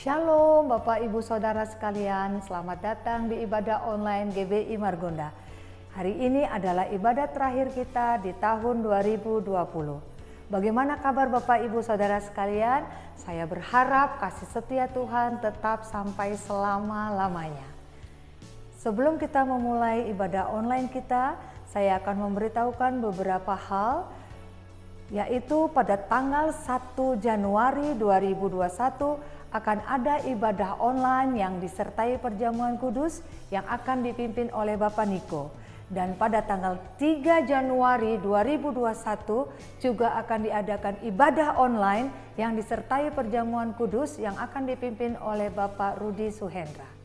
Shalom Bapak Ibu Saudara sekalian, selamat datang di ibadah online GBI Margonda. Hari ini adalah ibadah terakhir kita di tahun 2020. Bagaimana kabar Bapak Ibu Saudara sekalian? Saya berharap kasih setia Tuhan tetap sampai selama-lamanya. Sebelum kita memulai ibadah online kita, saya akan memberitahukan beberapa hal, yaitu pada tanggal 1 Januari 2021 akan ada ibadah online yang disertai perjamuan kudus yang akan dipimpin oleh Bapak Niko. Dan pada tanggal 3 Januari 2021 juga akan diadakan ibadah online yang disertai perjamuan kudus yang akan dipimpin oleh Bapak Rudi Suhendra.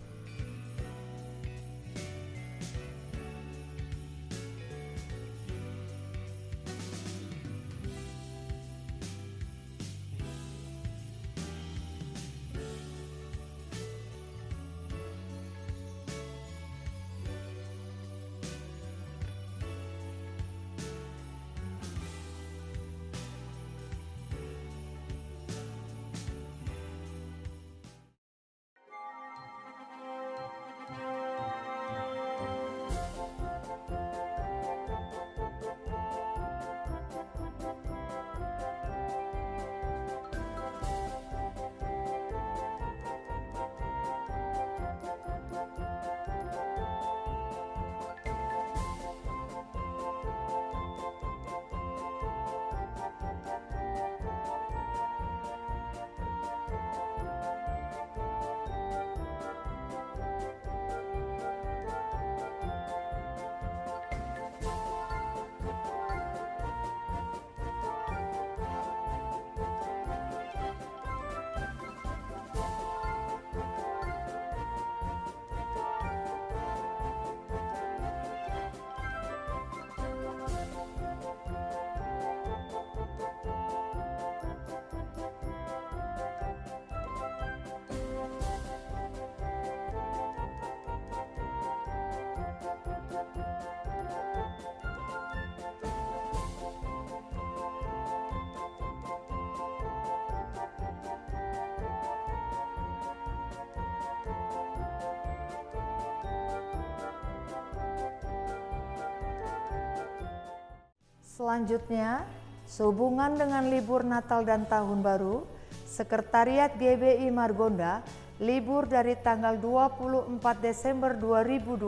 Selanjutnya, sehubungan dengan libur Natal dan Tahun Baru, Sekretariat GBI Margonda libur dari tanggal 24 Desember 2020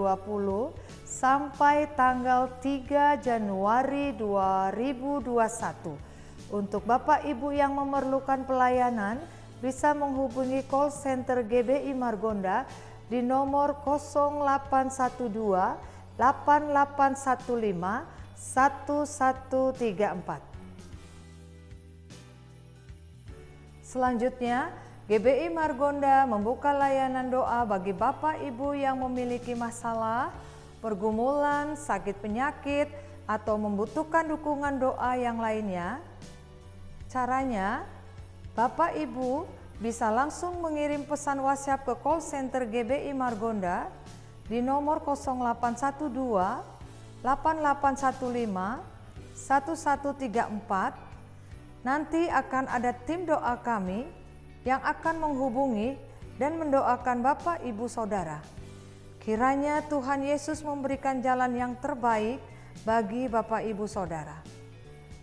sampai tanggal 3 Januari 2021. Untuk Bapak Ibu yang memerlukan pelayanan, bisa menghubungi call center GBI Margonda di nomor 0812 8815 1134. Selanjutnya, GBI Margonda membuka layanan doa bagi Bapak Ibu yang memiliki masalah, pergumulan, sakit penyakit, atau membutuhkan dukungan doa yang lainnya. Caranya, Bapak Ibu bisa langsung mengirim pesan WhatsApp ke call center GBI Margonda di nomor 0812 8815 1134. Nanti akan ada tim doa kami yang akan menghubungi dan mendoakan Bapak Ibu Saudara. Kiranya Tuhan Yesus memberikan jalan yang terbaik bagi Bapak Ibu Saudara.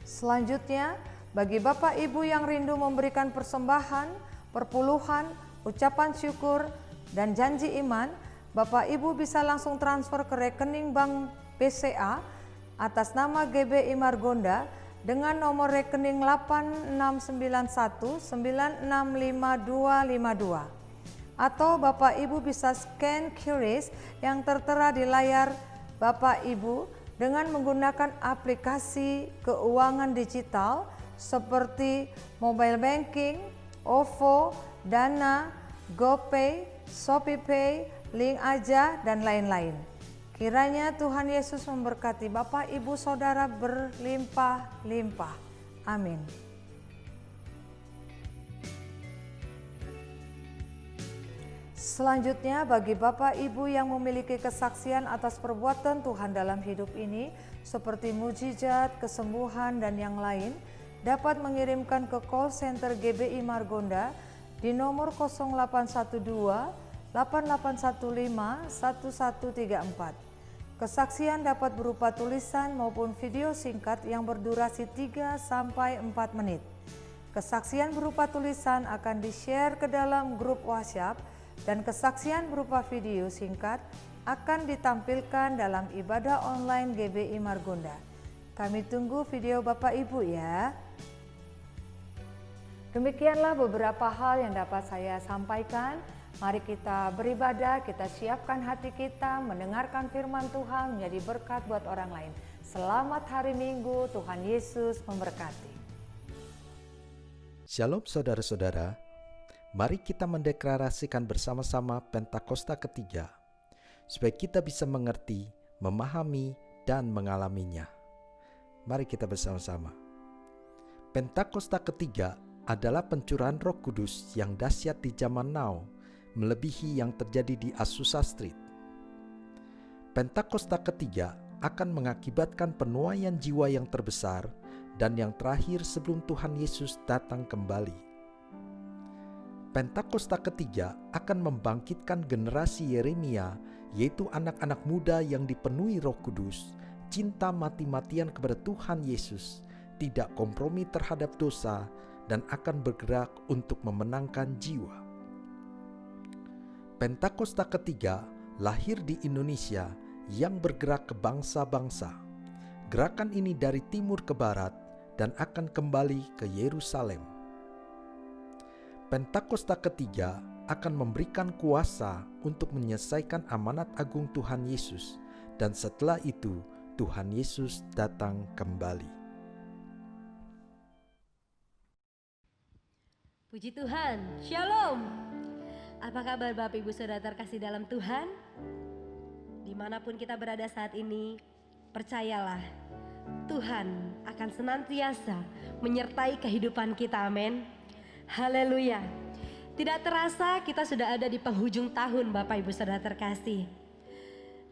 Selanjutnya, bagi Bapak Ibu yang rindu memberikan persembahan, perpuluhan, ucapan syukur, dan janji iman, Bapak Ibu bisa langsung transfer ke rekening bank BCA atas nama GBI Margonda dengan nomor rekening 8691965252. Atau Bapak Ibu bisa scan QRIS yang tertera di layar Bapak Ibu dengan menggunakan aplikasi keuangan digital seperti mobile banking, OVO, Dana, GoPay, ShopeePay, Link Aja, dan lain-lain. Kiranya Tuhan Yesus memberkati Bapak Ibu Saudara berlimpah-limpah. Amin. Selanjutnya, bagi Bapak Ibu yang memiliki kesaksian atas perbuatan Tuhan dalam hidup ini, seperti mujizat, kesembuhan, dan yang lain, dapat mengirimkan ke call center GBI Margonda di nomor 0812 8815 1134. Kesaksian dapat berupa tulisan maupun video singkat yang berdurasi 3-4 menit. Kesaksian berupa tulisan akan di-share ke dalam grup WhatsApp dan kesaksian berupa video singkat akan ditampilkan dalam ibadah online GBI Margonda. Kami tunggu video Bapak Ibu ya. Demikianlah beberapa hal yang dapat saya sampaikan. Mari kita beribadah, kita siapkan hati kita mendengarkan firman Tuhan menjadi berkat buat orang lain. Selamat hari Minggu, Tuhan Yesus memberkati. Shalom saudara-saudara, mari kita mendeklarasikan bersama-sama Pentakosta ketiga, supaya kita bisa mengerti, memahami, dan mengalaminya. Mari kita bersama-sama. Pentakosta ketiga adalah pencurahan Roh Kudus yang dahsyat di zaman now, melebihi yang terjadi di Azusa Street. Pentakosta ketiga akan mengakibatkan penuaian jiwa yang terbesar dan yang terakhir sebelum Tuhan Yesus datang kembali. Pentakosta ketiga akan membangkitkan generasi Yeremia, yaitu anak-anak muda yang dipenuhi Roh Kudus, cinta mati-matian kepada Tuhan Yesus, tidak kompromi terhadap dosa, dan akan bergerak untuk memenangkan jiwa. Pentakosta ketiga lahir di Indonesia yang bergerak ke bangsa-bangsa. Gerakan ini dari timur ke barat dan akan kembali ke Yerusalem. Pentakosta ketiga akan memberikan kuasa untuk menyelesaikan amanat agung Tuhan Yesus, dan setelah itu Tuhan Yesus datang kembali. Puji Tuhan, Shalom. Apa kabar Bapak Ibu Saudara terkasih dalam Tuhan? Dimanapun kita berada saat ini, percayalah Tuhan akan senantiasa menyertai kehidupan kita, amin. Haleluya. Tidak terasa kita sudah ada di penghujung tahun Bapak Ibu Saudara terkasih.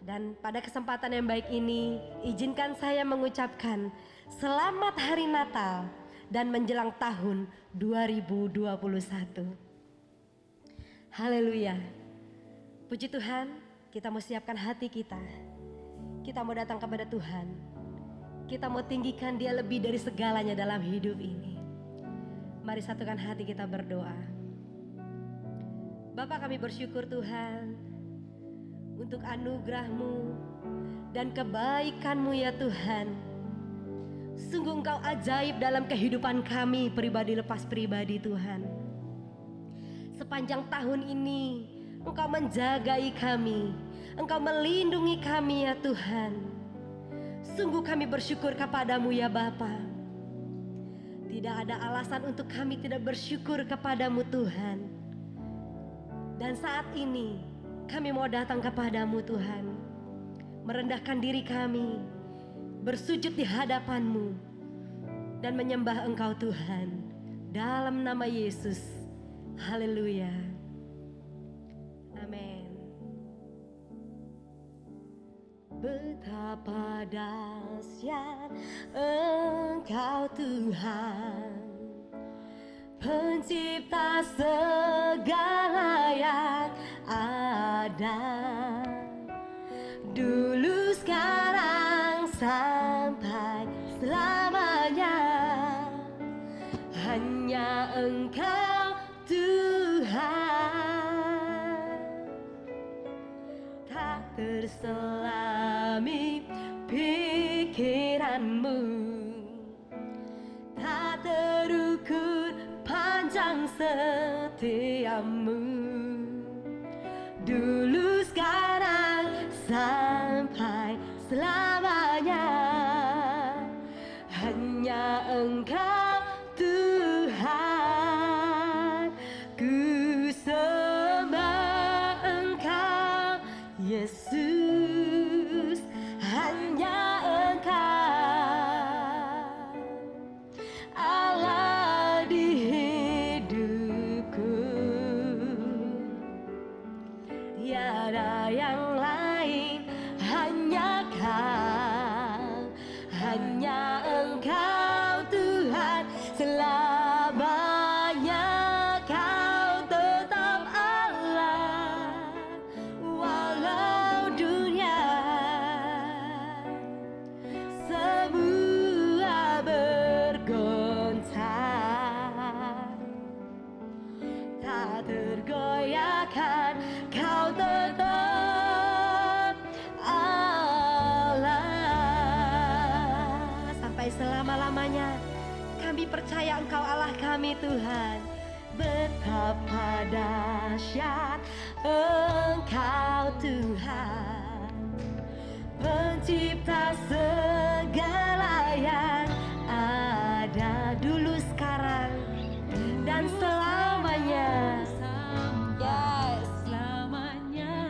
Dan pada kesempatan yang baik ini, izinkan saya mengucapkan selamat hari Natal dan menjelang tahun 2021. Haleluya. Puji Tuhan, kita mau siapkan hati kita. Kita mau datang kepada Tuhan. Kita mau tinggikan Dia lebih dari segalanya dalam hidup ini. Mari satukan hati kita berdoa. Bapa, kami bersyukur Tuhan untuk anugerah-Mu dan kebaikan-Mu ya Tuhan. Sungguh Engkau ajaib dalam kehidupan kami pribadi lepas pribadi Tuhan. Sepanjang tahun ini Engkau menjagai kami, Engkau melindungi kami ya Tuhan. Sungguh kami bersyukur kepadamu ya Bapa. Tidak ada alasan untuk kami tidak bersyukur kepadamu Tuhan. Dan saat ini kami mau datang kepadamu Tuhan, merendahkan diri kami, bersujud di hadapan-Mu dan menyembah Engkau Tuhan dalam nama Yesus. Haleluya. Amin. Betapa dahsyat Engkau Tuhan, Pencipta segala yang ada, dulu sekarang sampai selamanya. Hanya Engkau Tuhan, tak terselami pikiran-Mu, tak terukur panjang setia-Mu, dulu sekarang sampai selamanya. Hanya Engkau Tuhan, ku sembah Engkau Yesus. Hanya Engkau Allah di hidupku, tiada yang lain, hanya Kau, hanya Engkau Tuhan, selamanya Kau percaya Engkau Allah kami Tuhan. Betapa dahsyat Engkau Tuhan, Pencipta segala yang ada, dulu, sekarang, dan selamanya. Yes, selamanya.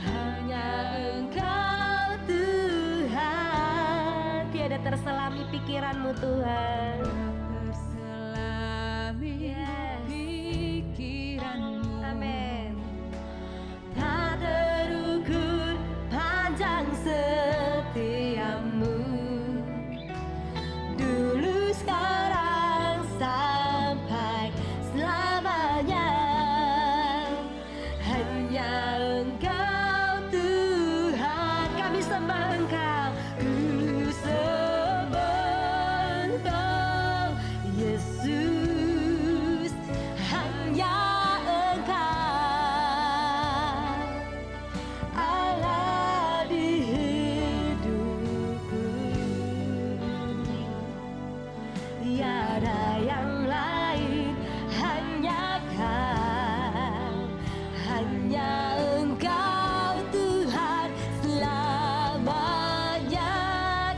Hanya Engkau Tuhan, tiada terselami pikiranmu Tuhan. Amin. Tak terukur panjang setiamu, dulu, sekarang, sampai selamanya. Hanya Engkau Tuhan, kami sembah Engkau, ku sembah Engkau Yesus. Hanya Allah di hidupku, tiada yang lain, hanya Kau, hanya Engkau Tuhan, selamanya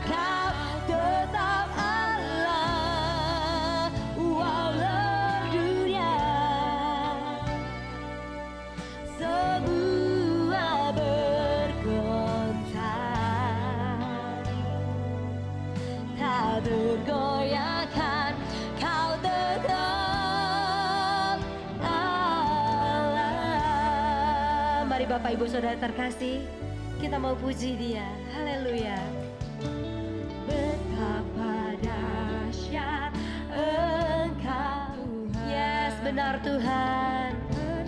Kau tetap Allah, walau dunia semua bergoncang, tak tergoyahkan, Kau tetap Allah. Mari Bapak Ibu Saudara terkasih, kita mau puji Dia. Haleluya. Betapa dahsyat Engkau. Yes, benar Tuhan.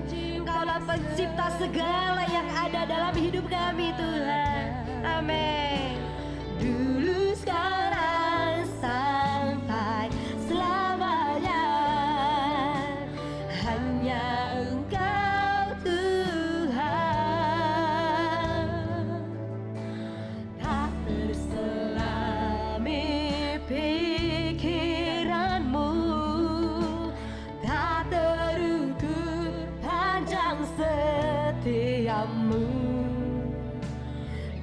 Engkaulah pencipta segala yang ada dalam hidup kami Tuhan. Amin. Dulu, sekarang, sampai selamanya. Hanya Engkau Tuhan, tak terselami pikiranmu, tak terukur panjang setiamu,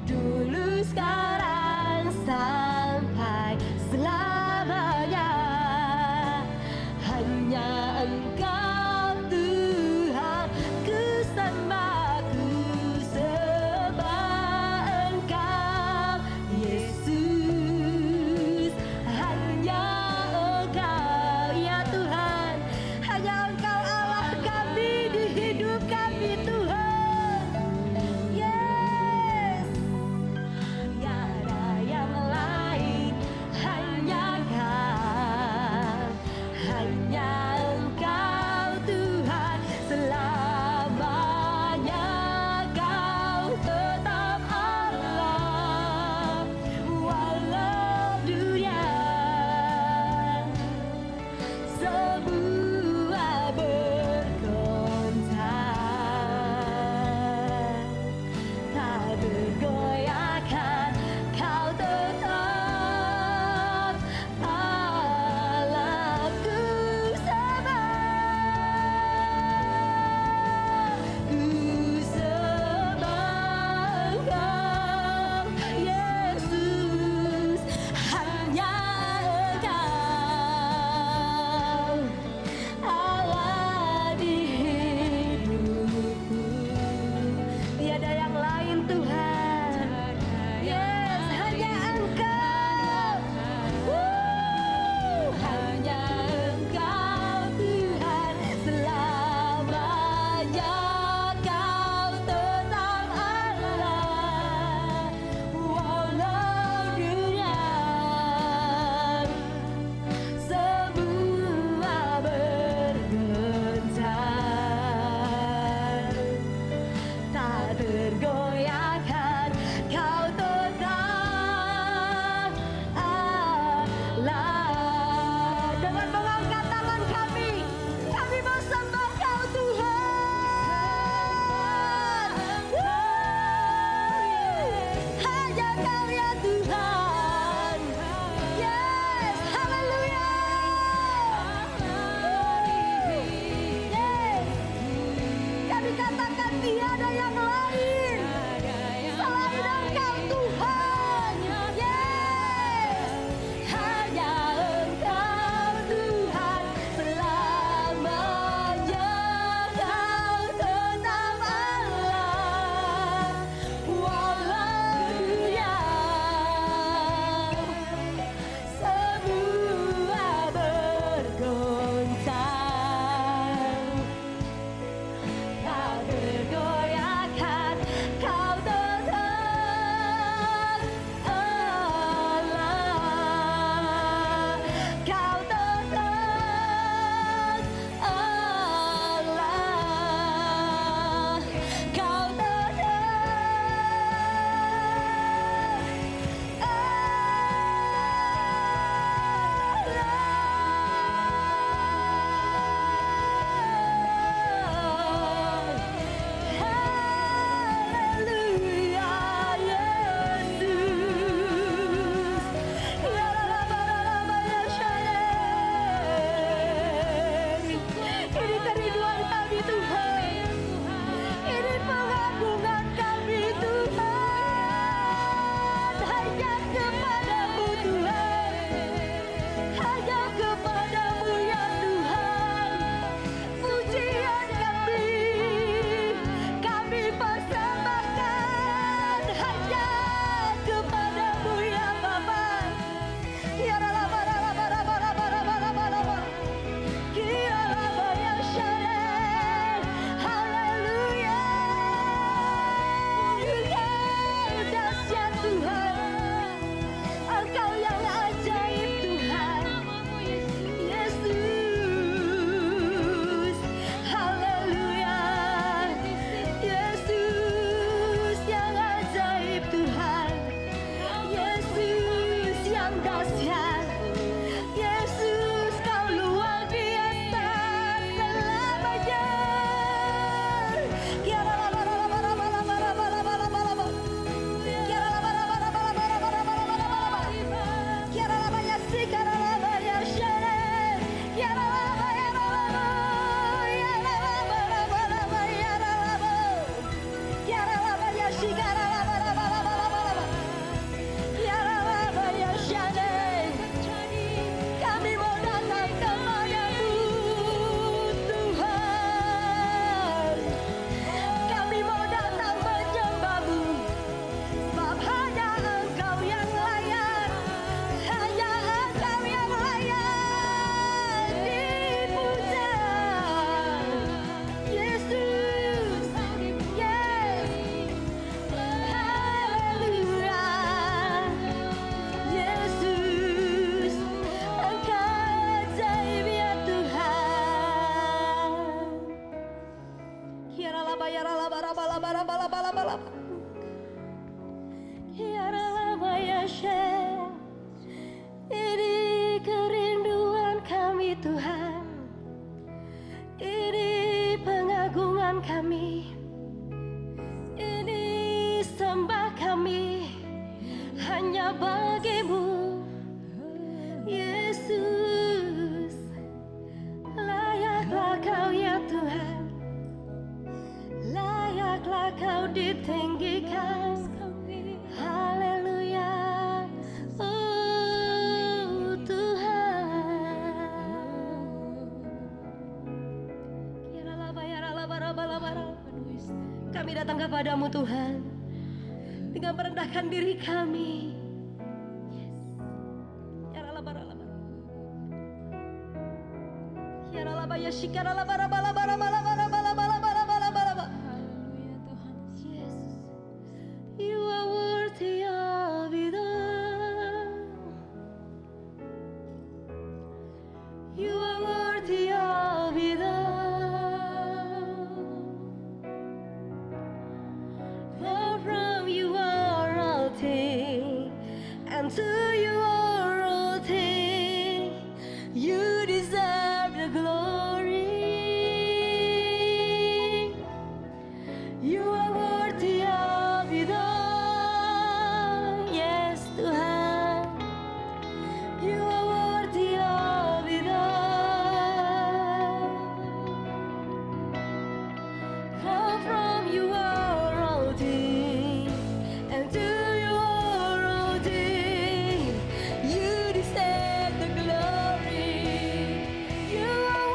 dulu, sekarang, sampai selamanya. Hanya Engkau Tuhan, ku sembah Engkau Yesus. Hanya Engkau ya Tuhan, hanya Engkau Allah kami di hidup kami Tuhan. Yes, tiada yang lain, hanya Kau, hanya Engkau Tuhan, selamanya Kau tetap Allah, walau dunia semua bergoncang, tak tergoyahkan, Kau tetap Allah. Ku sembah Engkau Yesus. Hanya Engkau, kami, ini sembah kami hanya bagimu, Yesus. Layaklah kau ya Tuhan, layaklah kau ditinggikan. Haleluya, oh Tuhan. Kami datang kepadamu Tuhan dengan merendahkan diri kami. You are worthy of it all. You are worthy of it all. For from you are all things, and to you are all things. You deserve the glory. You are worthy of it all. Yes, Tuhan. You are worthy of it all. For from you are all things, and to you are all things. You deserve the glory. You are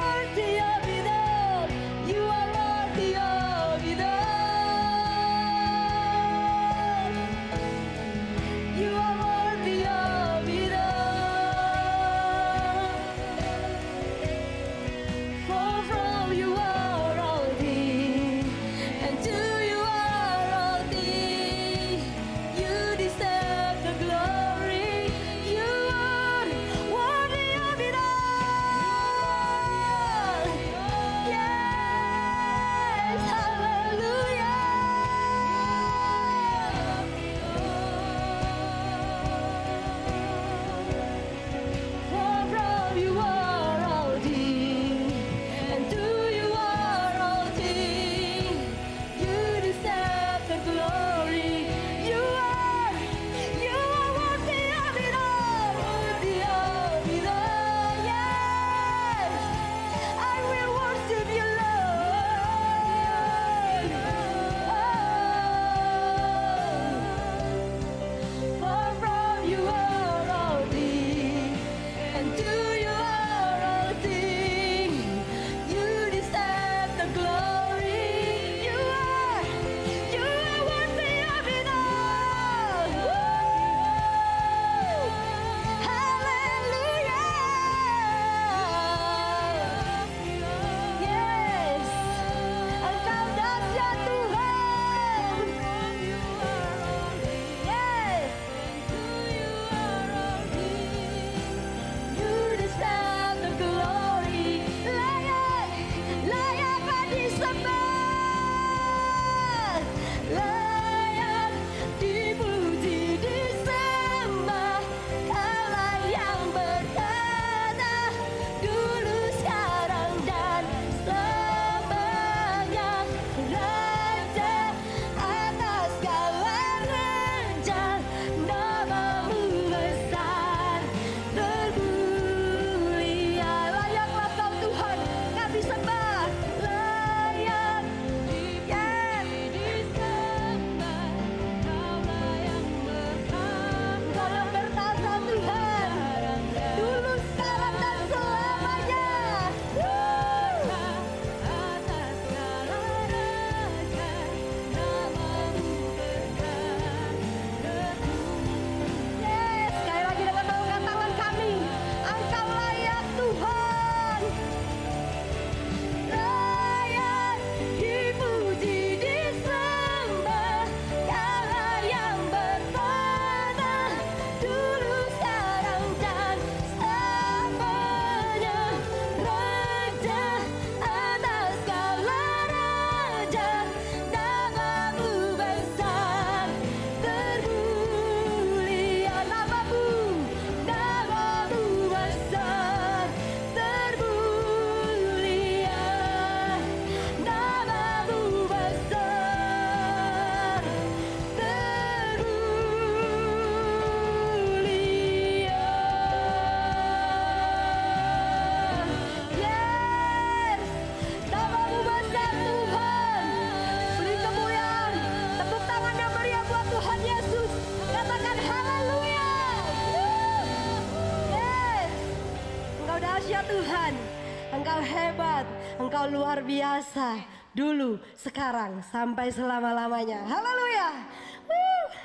Engkau hebat, Engkau luar biasa. Dulu, sekarang, sampai selama-lamanya. Haleluya.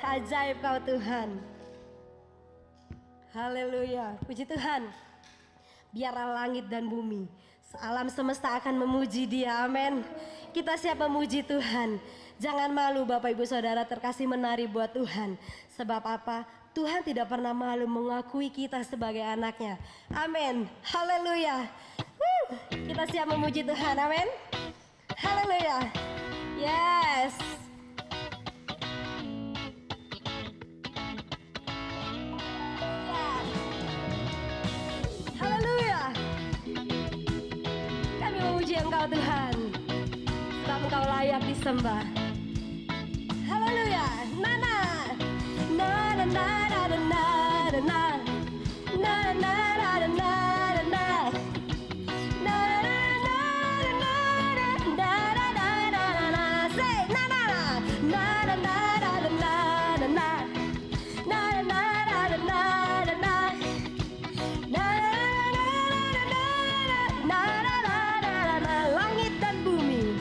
Ajaib Kau Tuhan. Haleluya. Puji Tuhan. Biarlah langit dan bumi, alam semesta akan memuji Dia. Amin. Kita siap memuji Tuhan. Jangan malu Bapak Ibu Saudara terkasih menari buat Tuhan. Sebab apa? Tuhan tidak pernah malu mengakui kita sebagai anaknya. Amin. Haleluya. Kita siap memuji Tuhan. Amin. Haleluya. Yes. Haleluya. Kami memuji Engkau Tuhan, sebab Engkau layak disembah. Haleluya. Nana. Na na na na na na na. Na na na na na na. Na na na na na na na na na. Say na na na. Na na na na na na na. Na na na na na na na. Langit dan bumi,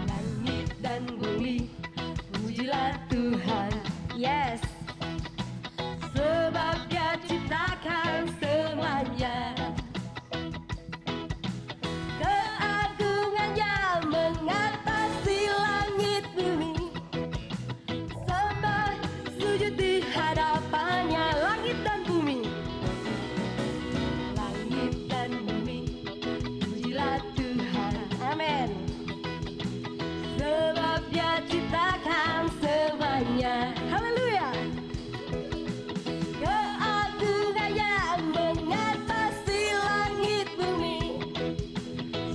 langit dan bumi, pujilah Tuhan. Yes, sebab Dia ciptakan semuanya. Keagungannya mengatasi langit bumi. Sembah sujud di hadapannya. Langit dan bumi, langit dan bumi, pujilah Tuhan. Amin. Sebab Dia ciptakan semuanya. Haleluya. Keagungannya mengatasi langit bumi.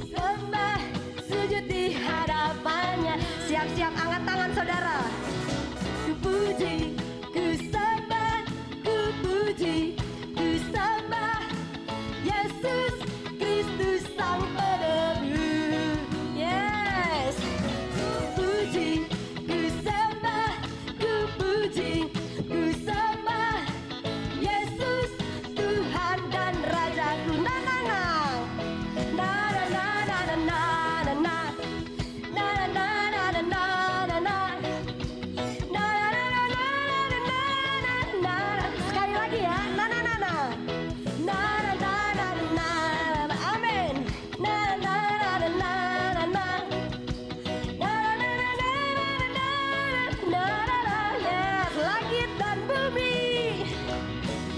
Sembah sujud di hadapannya. Siap-siap angkat tangan saudara. Ku puji, ku sembah, ku puji, ku sembah Yesus Kristus Sang Penebus. Yes. Ku puji, ku sembah, ku puji, ku sembah Yesus Tuhan dan Rajaku. Na na na. Na na na na na na na na. Na na na na na na na na. Na na na na na na na na. Sekali lagi ya. Na na na na. Na na na na na na. Amin. Na na na na na na na. Na na na na na na na. Yes. Langit dan bumi,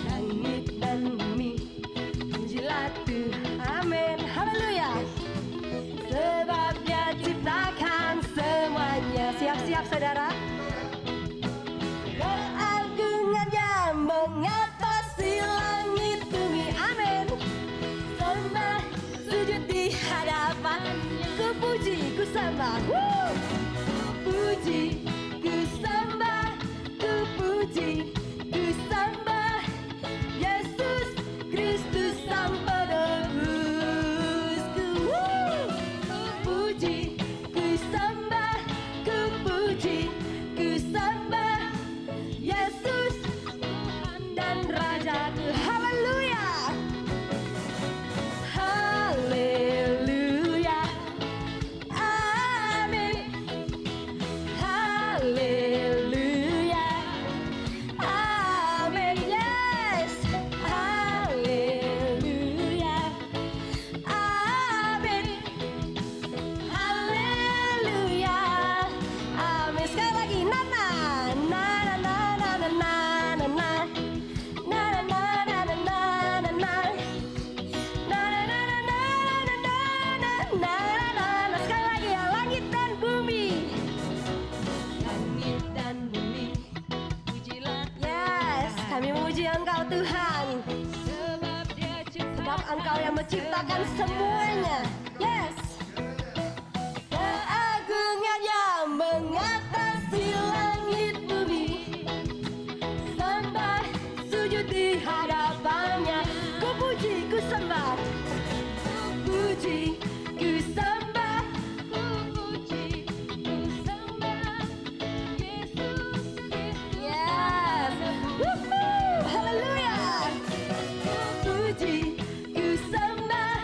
langit dan bumi, pujilah Tuhan. Amin. Haleluya. Sebab Dia ciptakan semuanya. Siap-siap saudara. Keagungannya mengatasi langit bumi. Amin. Sembah sujud di hadapannya. Ku puji, ku sembah. Ku puji, ku sembah. Ku puji, ku sembah Yesus Kristus Sang Penebus. Ku puji, ku sembah. Ku puji, ku sembah Yesus Tuhan dan Rajaku. Haleluya. Haleluya. Amin. Haleluya. Amin. Yes. Haleluya. Amin. Haleluya. Amin. Sekali lagi. Na na. Na na na na na na na. Na na na na na na na na. Na na na na na na na na na na. Sekali lagi ya. Langit dan bumi, langit dan bumi, pujilah. Yes, kami memuji Engkau Tuhan. Sebab Engkau yang menciptakan semuanya. Yes. Keagungannya mengatasi langit bumi. Sembah sujud di hadapannya. Ku puji, ku sembah. Ku puji, ku sembah. Ku puji, ku sembah Yesus Kristus. Yes. Haleluya. Ku puji, ku sembah.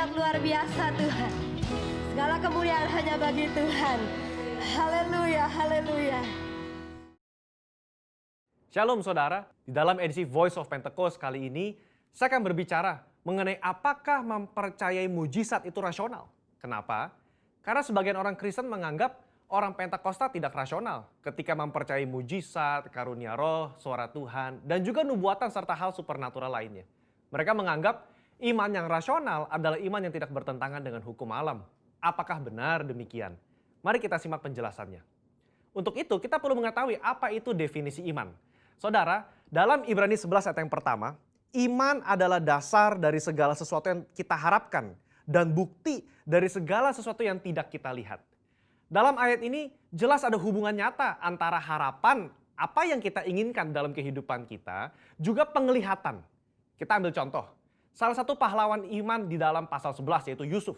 mujizat luar biasa Tuhan. Segala kemuliaan hanya bagi Tuhan. Haleluya, haleluya. Shalom saudara, di dalam edisi Voice of Pentecost kali ini, saya akan berbicara mengenai apakah mempercayai mujizat itu rasional. Kenapa? Karena sebagian orang Kristen menganggap orang Pentakosta tidak rasional ketika mempercayai mujizat, karunia roh, suara Tuhan, dan juga nubuatan serta hal supernatural lainnya. Mereka menganggap iman yang rasional adalah iman yang tidak bertentangan dengan hukum alam. Apakah benar demikian? Mari kita simak penjelasannya. Untuk itu, kita perlu mengetahui apa itu definisi iman. Saudara, dalam Ibrani 11 ayat yang pertama, iman adalah dasar dari segala sesuatu yang kita harapkan dan bukti dari segala sesuatu yang tidak kita lihat. Dalam ayat ini jelas ada hubungan nyata antara harapan, apa yang kita inginkan dalam kehidupan kita, juga penglihatan. Kita ambil contoh, salah satu pahlawan iman di dalam pasal 11 yaitu Yusuf.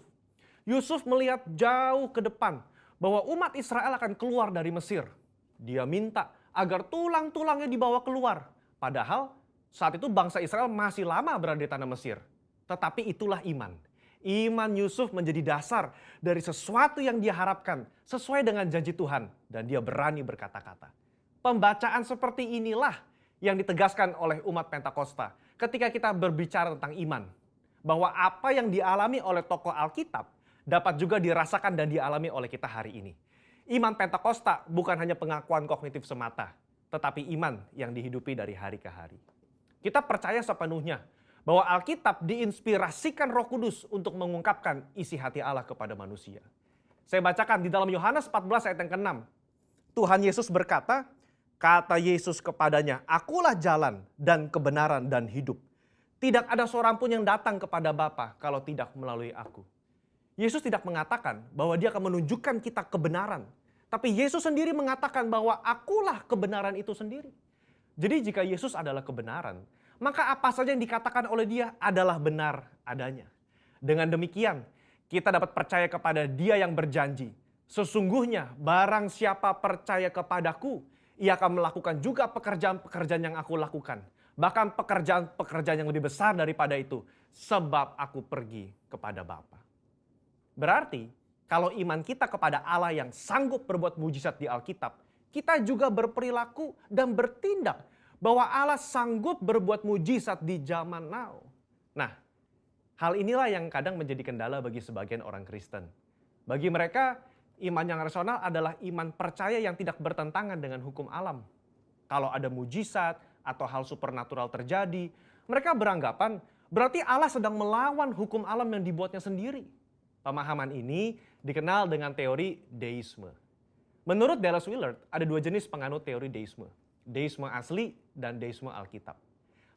Yusuf melihat jauh ke depan bahwa umat Israel akan keluar dari Mesir. Dia minta agar tulang-tulangnya dibawa keluar. Padahal saat itu bangsa Israel masih lama berada di tanah Mesir. Tetapi itulah iman. Iman Yusuf menjadi dasar dari sesuatu yang dia harapkan sesuai dengan janji Tuhan. Dan dia berani berkata-kata. Pembacaan seperti inilah yang ditegaskan oleh umat Pentakosta ketika kita berbicara tentang iman. Bahwa apa yang dialami oleh tokoh Alkitab dapat juga dirasakan dan dialami oleh kita hari ini. Iman Pentakosta bukan hanya pengakuan kognitif semata, tetapi iman yang dihidupi dari hari ke hari. Kita percaya sepenuhnya bahwa Alkitab diinspirasikan Roh Kudus untuk mengungkapkan isi hati Allah kepada manusia. Saya bacakan di dalam Yohanes 14 ayat yang ke-6. Tuhan Yesus berkata, kata Yesus kepadanya, akulah jalan dan kebenaran dan hidup. Tidak ada seorang pun yang datang kepada Bapa kalau tidak melalui aku. Yesus tidak mengatakan bahwa dia akan menunjukkan kita kebenaran. Tapi Yesus sendiri mengatakan bahwa akulah kebenaran itu sendiri. Jadi jika Yesus adalah kebenaran, maka apa saja yang dikatakan oleh dia adalah benar adanya. Dengan demikian, kita dapat percaya kepada dia yang berjanji. Sesungguhnya barang siapa percaya kepadaku, ia akan melakukan juga pekerjaan-pekerjaan yang aku lakukan. Bahkan pekerjaan-pekerjaan yang lebih besar daripada itu. Sebab aku pergi kepada Bapa. Berarti, kalau iman kita kepada Allah yang sanggup berbuat mujizat di Alkitab, kita juga berperilaku dan bertindak bahwa Allah sanggup berbuat mujizat di zaman now. Nah, hal inilah yang kadang menjadi kendala bagi sebagian orang Kristen. Bagi mereka, iman yang rasional adalah iman percaya yang tidak bertentangan dengan hukum alam. Kalau ada mujizat atau hal supernatural terjadi, mereka beranggapan berarti Allah sedang melawan hukum alam yang dibuatnya sendiri. Pemahaman ini dikenal dengan teori deisme. Menurut Dallas Willard, ada dua jenis penganut teori deisme. Deisme asli dan deisme Alkitab.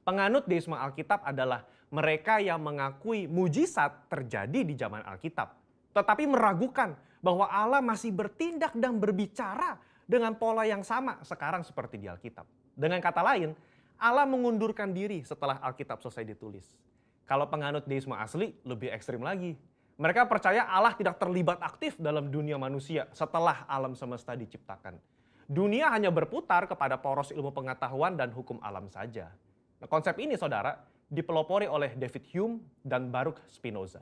Penganut deisme Alkitab adalah mereka yang mengakui mujizat terjadi di zaman Alkitab. Tetapi meragukan bahwa Allah masih bertindak dan berbicara dengan pola yang sama sekarang seperti di Alkitab. Dengan kata lain, Allah mengundurkan diri setelah Alkitab selesai ditulis. Kalau penganut deisme asli, lebih ekstrim lagi. Mereka percaya Allah tidak terlibat aktif dalam dunia manusia setelah alam semesta diciptakan. Dunia hanya berputar kepada poros ilmu pengetahuan dan hukum alam saja. Nah, konsep ini, saudara, dipelopori oleh David Hume dan Baruch Spinoza.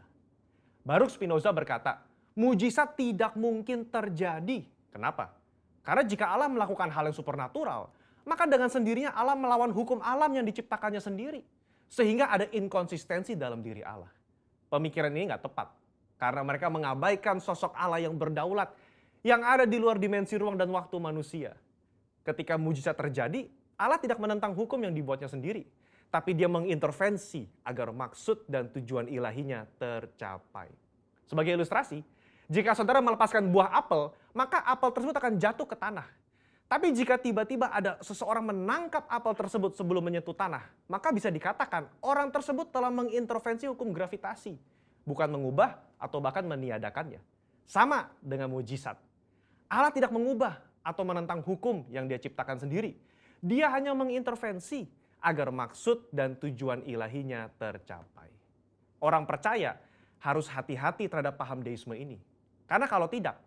Baruch Spinoza berkata, mujizat tidak mungkin terjadi. Kenapa? Karena jika Allah melakukan hal yang supernatural, maka dengan sendirinya Allah melawan hukum alam yang diciptakannya sendiri. Sehingga ada inkonsistensi dalam diri Allah. Pemikiran ini nggak tepat. Karena mereka mengabaikan sosok Allah yang berdaulat, yang ada di luar dimensi ruang dan waktu manusia. Ketika mujizat terjadi, Allah tidak menentang hukum yang dibuatnya sendiri. Tapi dia mengintervensi agar maksud dan tujuan ilahinya tercapai. Sebagai ilustrasi, jika saudara melepaskan buah apel, maka apel tersebut akan jatuh ke tanah. Tapi jika tiba-tiba ada seseorang menangkap apel tersebut sebelum menyentuh tanah, maka bisa dikatakan orang tersebut telah mengintervensi hukum gravitasi. Bukan mengubah atau bahkan meniadakannya. Sama dengan mujizat. Allah tidak mengubah atau menentang hukum yang dia ciptakan sendiri. Dia hanya mengintervensi agar maksud dan tujuan ilahinya tercapai. Orang percaya harus hati-hati terhadap paham deisme ini. Karena kalau tidak,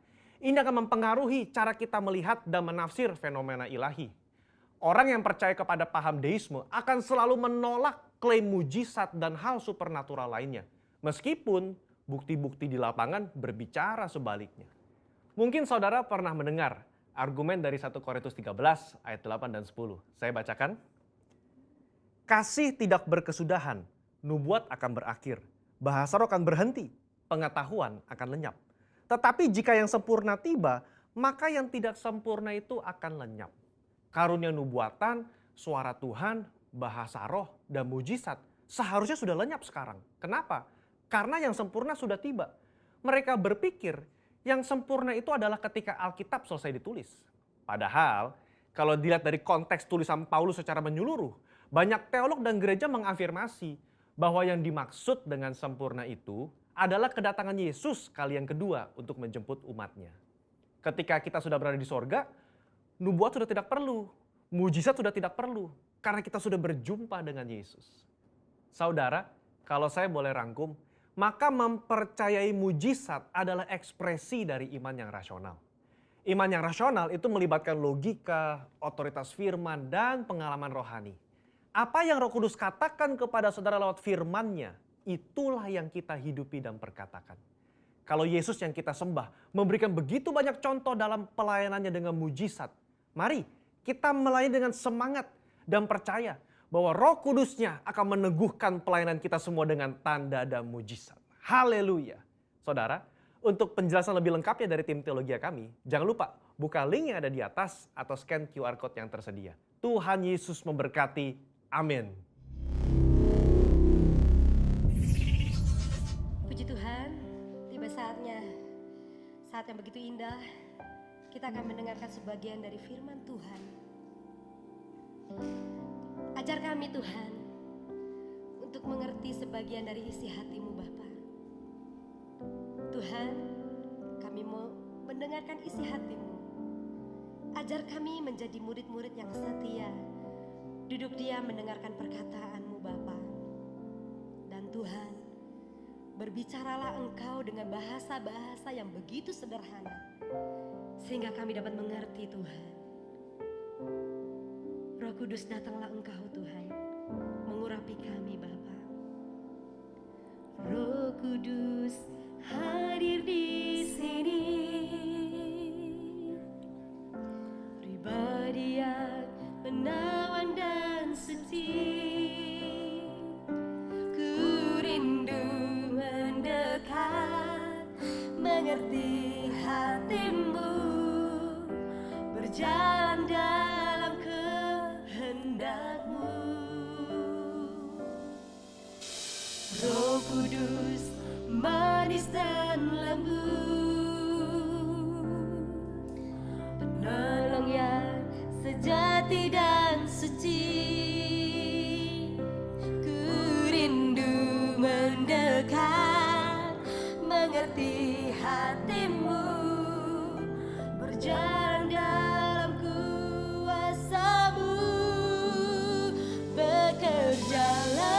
ini akan mempengaruhi cara kita melihat dan menafsir fenomena ilahi. Orang yang percaya kepada paham deisme akan selalu menolak klaim mujizat dan hal supernatural lainnya. Meskipun bukti-bukti di lapangan berbicara sebaliknya. Mungkin saudara pernah mendengar argumen dari 1 Korintus 13 ayat 8 dan 10. Saya bacakan. Kasih tidak berkesudahan, nubuat akan berakhir, bahasa roh akan berhenti, pengetahuan akan lenyap. Tetapi jika yang sempurna tiba, maka yang tidak sempurna itu akan lenyap. Karunia nubuatan, suara Tuhan, bahasa roh, dan mujizat seharusnya sudah lenyap sekarang. Kenapa? Karena yang sempurna sudah tiba. Mereka berpikir yang sempurna itu adalah ketika Alkitab selesai ditulis. Padahal kalau dilihat dari konteks tulisan Paulus secara menyeluruh, banyak teolog dan gereja mengafirmasi bahwa yang dimaksud dengan sempurna itu adalah kedatangan Yesus kali yang kedua untuk menjemput umatnya. Ketika kita sudah berada di sorga, nubuat sudah tidak perlu, mujizat sudah tidak perlu, karena kita sudah berjumpa dengan Yesus. Saudara, kalau saya boleh rangkum, maka mempercayai mujizat adalah ekspresi dari iman yang rasional. Iman yang rasional itu melibatkan logika, otoritas firman, dan pengalaman rohani. Apa yang Roh Kudus katakan kepada saudara lewat firman-Nya, itulah yang kita hidupi dan perkatakan. Kalau Yesus yang kita sembah memberikan begitu banyak contoh dalam pelayanannya dengan mujizat, mari kita melayani dengan semangat dan percaya bahwa Roh Kudus-Nya akan meneguhkan pelayanan kita semua dengan tanda dan mujizat. Haleluya. Saudara, untuk penjelasan lebih lengkapnya dari tim teologi kami, jangan lupa buka link yang ada di atas atau scan QR Code yang tersedia. Tuhan Yesus memberkati. Amin. Puji Tuhan, tiba saatnya, saat yang begitu indah, kita akan mendengarkan sebagian dari firman Tuhan. Ajar kami Tuhan, untuk mengerti sebagian dari isi hati-Mu Bapa. Tuhan, kami mau mendengarkan isi hati-Mu. Ajar kami menjadi murid-murid yang setia, duduk diam mendengarkan perkataan-Mu Bapa. Dan Tuhan, berbicaralah Engkau dengan bahasa-bahasa yang begitu sederhana, sehingga kami dapat mengerti Tuhan. Roh Kudus, datanglah Engkau Tuhan, mengurapi kami Bapa. Roh Kudus hadir di sini, pribadi yang menawan dan suci. Ku rindu mendekat, mengerti hati-Mu, berjalan dalam kehendak-Mu. Roh Kudus manis dan lembut, penolong yang sejati dan suci. Ku rindu mendekat, mengerti hati-Mu, berjalan dalam kuasa-Mu. Bekerjalah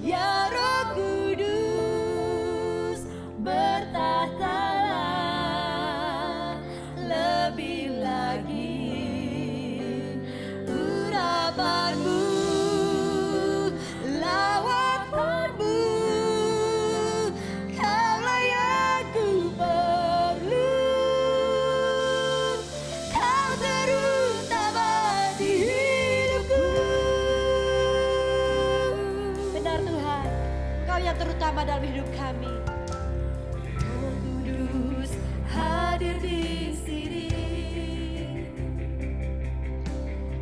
ya Roh Kudus, bertahtalah lebih lagi. Urapan-Mu, lawatan-Mu, Kaulah yang ku perlu. Kau terutama di hidupku. Benar Tuhan, Kau yang terutama dalam hidup kami. Roh Kudus hadir di sini,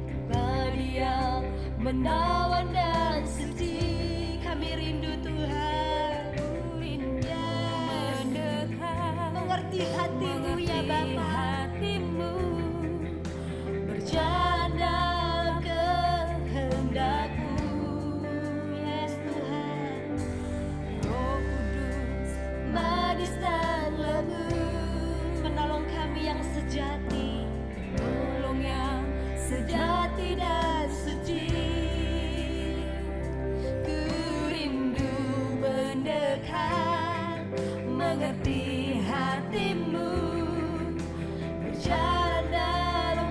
pribadi yang menawan dan suci. Kami rindu Tuhan, mendekat, mengerti hati-Mu ya Bapa. Berjalan dalam kehendak-Mu. Yes Tuhan. Roh Kudus manis dan lembut, penolong kami yang sejati, penolong yang sejati dan suci. Ku rindu mendekat, mengerti hati-Mu, berjalan dalam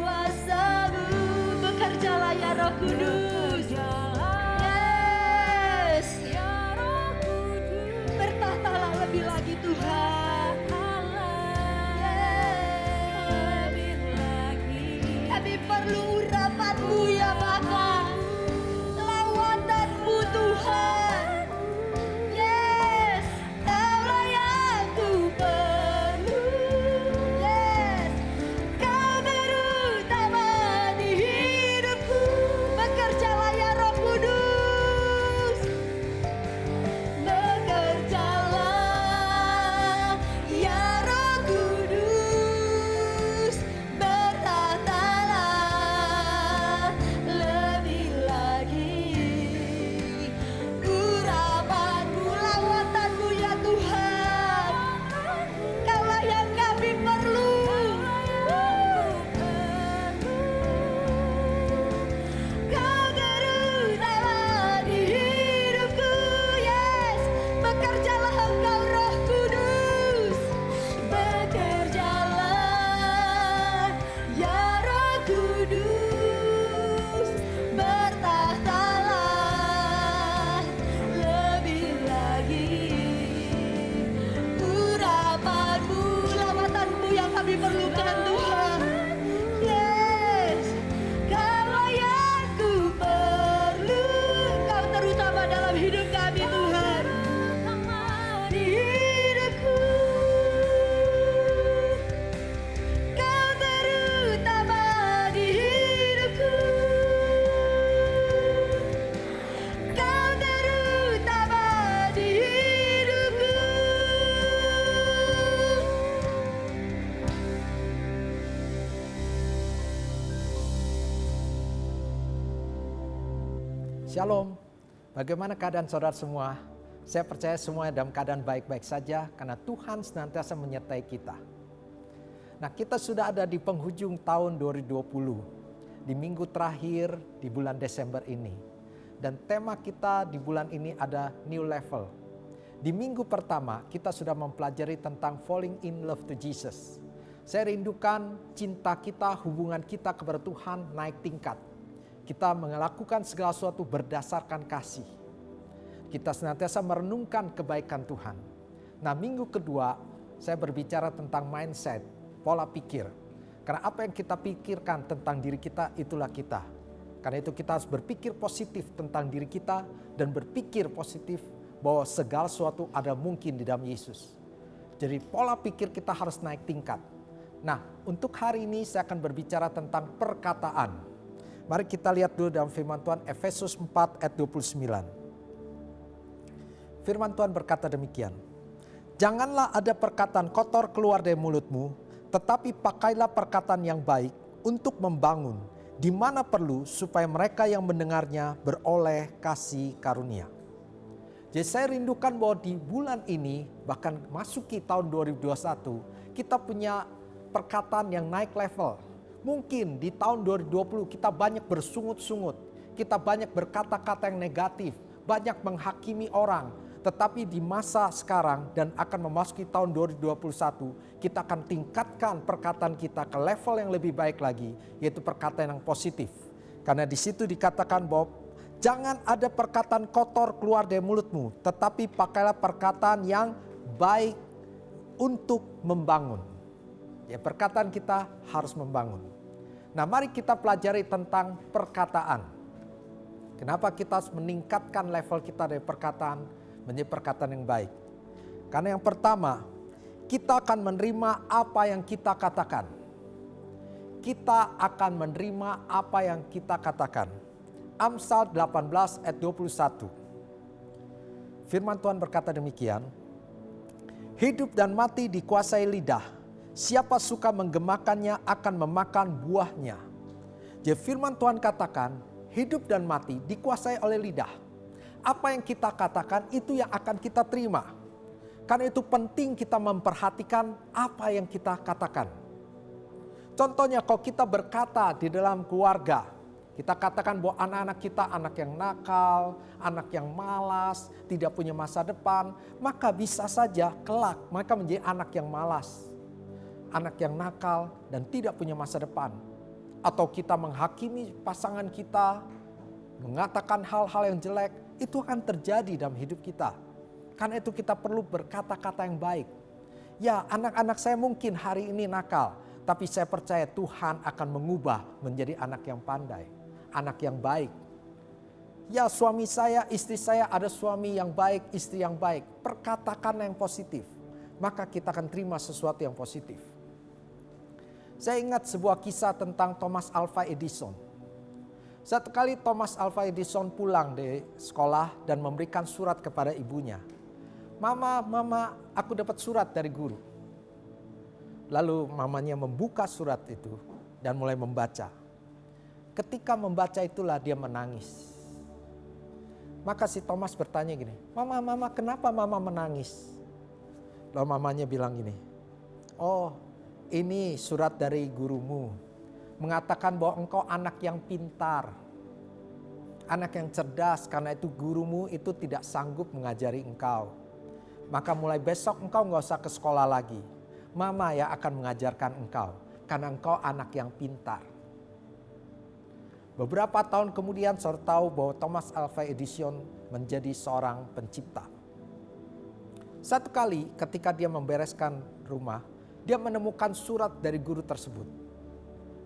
kuasa-Mu. Bekerjalah ya Roh Kudus. Yes. Ya Roh lawatanmu ya Bapa, lawatanmu Tuhan. Yes, Kaulah yang ku perlu. Yes, Kau terutama di hidupku. Bekerjalah ya Roh Kudus, bekerjalah ya Roh Kudus, bertahtalah lebih lagi. Urapanmu, lawatanmu ya Tuhan, Kaulah yang kami perlu. Kau terutama di hidupku. Yes, bekerjalah Engkau Roh Kudus, bekerjalah ya Roh Kudus, bertahtalah lebih lagi. Urapanmu, lawatanmu yang kami perlukan Tuhan. Yes, Kaulah yang ku perlu. Kau terutama dalam hidup kami Tuhan, di hidupku. Kau terutama di hidupku. Kau terutama di hidupku. Shalom, bagaimana keadaan saudara semua? Saya percaya semuanya dalam keadaan baik-baik saja karena Tuhan senantiasa menyertai kita. Nah, kita sudah ada di penghujung tahun 2020, di minggu terakhir di bulan Desember ini. Dan tema kita di bulan ini ada New Level. Di minggu pertama kita sudah mempelajari tentang falling in love to Jesus. Saya rindukan cinta kita, hubungan kita kepada Tuhan naik tingkat. Kita melakukan segala sesuatu berdasarkan kasih. Kita senantiasa merenungkan kebaikan Tuhan. Nah, minggu kedua saya berbicara tentang mindset, pola pikir. Karena apa yang kita pikirkan tentang diri kita, itulah kita. Karena itu kita harus berpikir positif tentang diri kita dan berpikir positif bahwa segala sesuatu ada mungkin di dalam Yesus. Jadi pola pikir kita harus naik tingkat. Nah, untuk hari ini saya akan berbicara tentang perkataan. Mari kita lihat dulu dalam firman Tuhan Efesus 4 ayat 29. Firman Tuhan berkata demikian. Janganlah ada perkataan kotor keluar dari mulutmu, tetapi pakailah perkataan yang baik untuk membangun, di mana perlu supaya mereka yang mendengarnya beroleh kasih karunia. Jadi saya rindukan bahwa di bulan ini, bahkan masuki tahun 2021, kita punya perkataan yang naik level. Mungkin di tahun 2020 kita banyak bersungut-sungut, kita banyak berkata-kata yang negatif, banyak menghakimi orang. Tetapi di masa sekarang dan akan memasuki tahun 2021, kita akan tingkatkan perkataan kita ke level yang lebih baik lagi, yaitu perkataan yang positif. Karena di situ dikatakan bahwa jangan ada perkataan kotor keluar dari mulutmu, tetapi pakailah perkataan yang baik untuk membangun. Ya, perkataan kita harus membangun. Nah, mari kita pelajari tentang perkataan. Kenapa kita harus meningkatkan level kita dari perkataan menjadi perkataan yang baik? Karena yang pertama, kita akan menerima apa yang kita katakan. Kita akan menerima apa yang kita katakan. Amsal 18 ayat 21. Firman Tuhan berkata demikian. Hidup dan mati dikuasai lidah. Siapa suka menggemakannya akan memakan buahnya. Jadi firman Tuhan katakan hidup dan mati dikuasai oleh lidah. Apa yang kita katakan itu yang akan kita terima. Karena itu penting kita memperhatikan apa yang kita katakan. Contohnya kalau kita berkata di dalam keluarga, kita katakan bahwa anak-anak kita anak yang nakal, anak yang malas, tidak punya masa depan, maka bisa saja kelak mereka menjadi anak yang malas. Anak yang nakal dan tidak punya masa depan. Atau kita menghakimi pasangan kita, mengatakan hal-hal yang jelek, itu akan terjadi dalam hidup kita. Karena itu kita perlu berkata-kata yang baik. Ya, anak-anak saya mungkin hari ini nakal, tapi saya percaya Tuhan akan mengubah menjadi anak yang pandai. anak yang baik. Ya, suami saya, istri saya ada suami yang baik, istri yang baik. Perkatakan yang positif, maka kita akan terima sesuatu yang positif. Saya ingat sebuah kisah tentang Thomas Alva Edison. Satu kali Thomas Alva Edison pulang dari sekolah dan memberikan surat kepada ibunya. Mama, aku dapat surat dari guru. Lalu mamanya membuka surat itu dan mulai membaca. Ketika membaca itulah dia menangis. Maka si Thomas bertanya gini, Mama, kenapa Mama menangis? Lalu mamanya bilang gini, oh ini surat dari gurumu. Mengatakan bahwa engkau anak yang pintar. Anak yang cerdas, karena itu gurumu itu tidak sanggup mengajari engkau. Maka mulai besok engkau gak usah ke sekolah lagi. Mama yang akan mengajarkan engkau, karena engkau anak yang pintar. Beberapa tahun kemudian saudara tahu bahwa Thomas Alva Edison menjadi seorang pencipta. Satu kali ketika dia membereskan rumah, dia menemukan surat dari guru tersebut.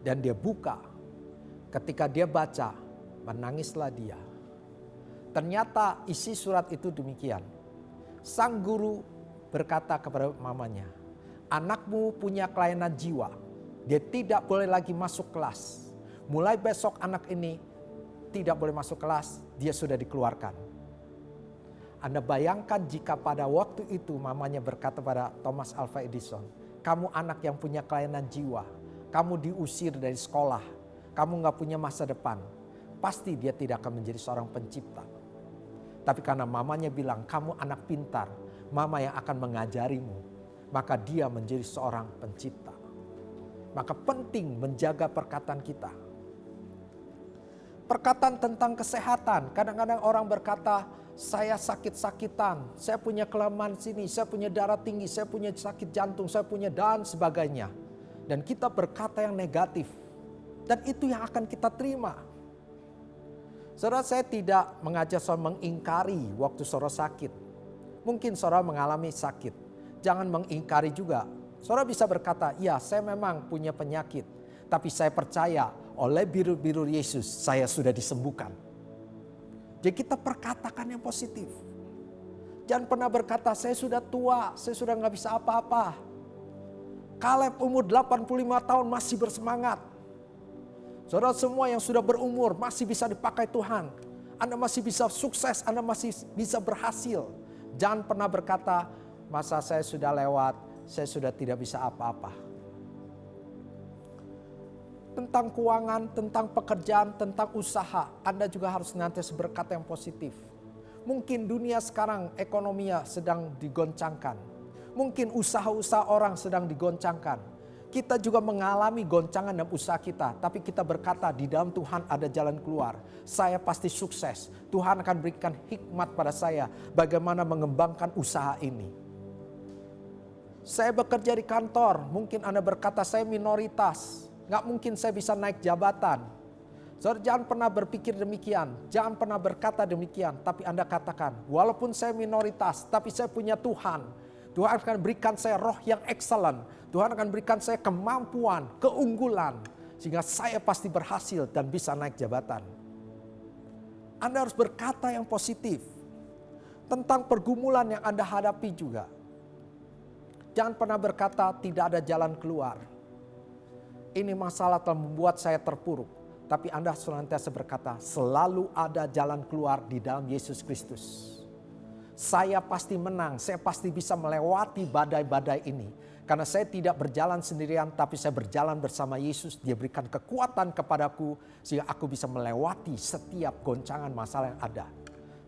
Dan dia buka. Ketika dia baca, menangislah dia. Ternyata isi surat itu demikian. Sang guru berkata kepada mamanya, anakmu punya kelainan jiwa. Dia tidak boleh lagi masuk kelas. Mulai besok anak ini tidak boleh masuk kelas, dia sudah dikeluarkan. Anda bayangkan jika pada waktu itu mamanya berkata pada Thomas Alva Edison, kamu anak yang punya kelainan jiwa, kamu diusir dari sekolah, kamu gak punya masa depan. Pasti dia tidak akan menjadi seorang pencipta. Tapi karena mamanya bilang, kamu anak pintar, mama yang akan mengajarimu, maka dia menjadi seorang pencipta. Maka penting menjaga perkataan kita. Perkataan tentang kesehatan. Kadang-kadang orang berkata, saya sakit-sakitan, saya punya kelemahan sini, saya punya darah tinggi, saya punya sakit jantung, saya punya dan sebagainya. Dan kita berkata yang negatif. Dan itu yang akan kita terima. Saudara, saya tidak mengajak saudara mengingkari waktu saudara sakit. Mungkin saudara mengalami sakit. Jangan mengingkari juga. Saudara bisa berkata, ya saya memang punya penyakit. Tapi saya percaya oleh biru-biru Yesus saya sudah disembuhkan. Jadi kita perkatakan yang positif. Jangan pernah berkata saya sudah tua, saya sudah gak bisa apa-apa. Kaleb umur 85 tahun masih bersemangat. Saudara semua yang sudah berumur masih bisa dipakai Tuhan. Anda masih bisa sukses, Anda masih bisa berhasil. Jangan pernah berkata masa saya sudah lewat, saya sudah tidak bisa apa-apa. Tentang keuangan, tentang pekerjaan, tentang usaha, Anda juga harus senantiasa berkata yang positif. Mungkin dunia sekarang ekonominya sedang digoncangkan. Mungkin usaha-usaha orang sedang digoncangkan. Kita juga mengalami goncangan dalam usaha kita. Tapi kita berkata di dalam Tuhan ada jalan keluar. Saya pasti sukses. Tuhan akan berikan hikmat pada saya bagaimana mengembangkan usaha ini. Saya bekerja di kantor, mungkin Anda berkata saya minoritas. Gak mungkin saya bisa naik jabatan. Saudara jangan pernah berpikir demikian. Jangan pernah berkata demikian. Tapi Anda katakan, walaupun saya minoritas, tapi saya punya Tuhan. Tuhan akan berikan saya roh yang excellent. Tuhan akan berikan saya kemampuan, keunggulan. Sehingga saya pasti berhasil dan bisa naik jabatan. Anda harus berkata yang positif. Tentang pergumulan yang Anda hadapi juga. Jangan pernah berkata tidak ada jalan keluar. Ini masalah telah membuat saya terpuruk. Tapi Anda senantiasa berkata, selalu ada jalan keluar di dalam Yesus Kristus. Saya pasti menang, saya pasti bisa melewati badai-badai ini. Karena saya tidak berjalan sendirian, tapi saya berjalan bersama Yesus. Dia berikan kekuatan kepadaku, sehingga aku bisa melewati setiap goncangan masalah yang ada.